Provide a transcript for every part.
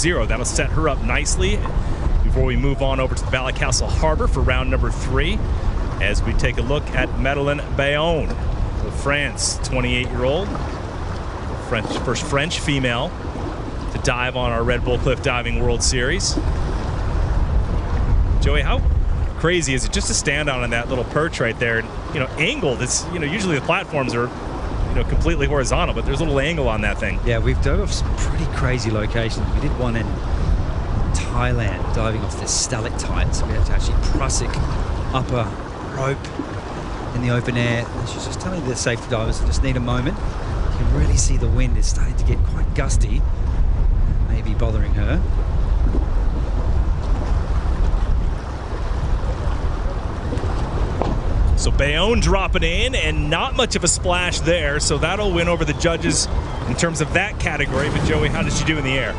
0. That'll set her up nicely before we move on over to the Ballycastle Harbor for round number 3 as we take a look at Madeleine Bayonne of France, 28-year-old, first French female to dive on our Red Bull Cliff Diving World Series. Joey, how crazy is it just to stand on that little perch right there, angled? It's, usually the platforms are, completely horizontal, but there's a little angle on that thing. Yeah, we've dove off some pretty crazy locations. We did one in Thailand, diving off this stalactite, so we had to actually Prusik up a rope in the open air. And she's just telling the safety divers, I just need a moment. You can really see the wind is starting to get quite gusty, maybe bothering her. So Bayonne dropping in, and not much of a splash there, so that'll win over the judges in terms of that category. But Joey, how did she do in the air?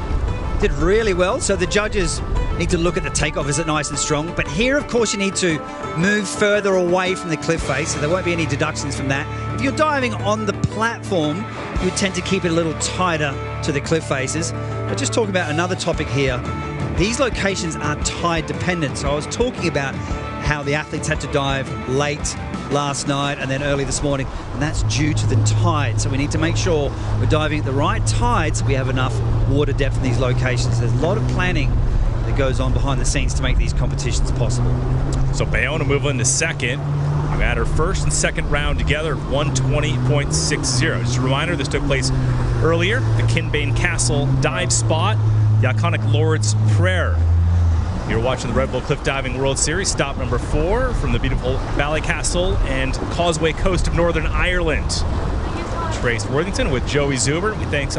Did really well. So the judges need to look at the takeoff. Is it nice and strong? But here, of course, you need to move further away from the cliff face, so there won't be any deductions from that. If you're diving on the platform, you tend to keep it a little tighter to the cliff faces. But just talking about another topic here, these locations are tide dependent. So I was talking about how the athletes had to dive late last night and then early this morning, and that's due to the tide. So we need to make sure we're diving at the right tide so we have enough water depth in these locations. There's a lot of planning that goes on behind the scenes to make these competitions possible. So Bayonne will move into second. You had her first and second round together, 120.60. Just a reminder, this took place earlier, the Kinbane Castle dive spot, the iconic Lord's Prayer. You're watching the Red Bull Cliff Diving World Series, stop number 4 from the beautiful Ballycastle and Causeway Coast of Northern Ireland. Trace Worthington with Joey Zuber. We thank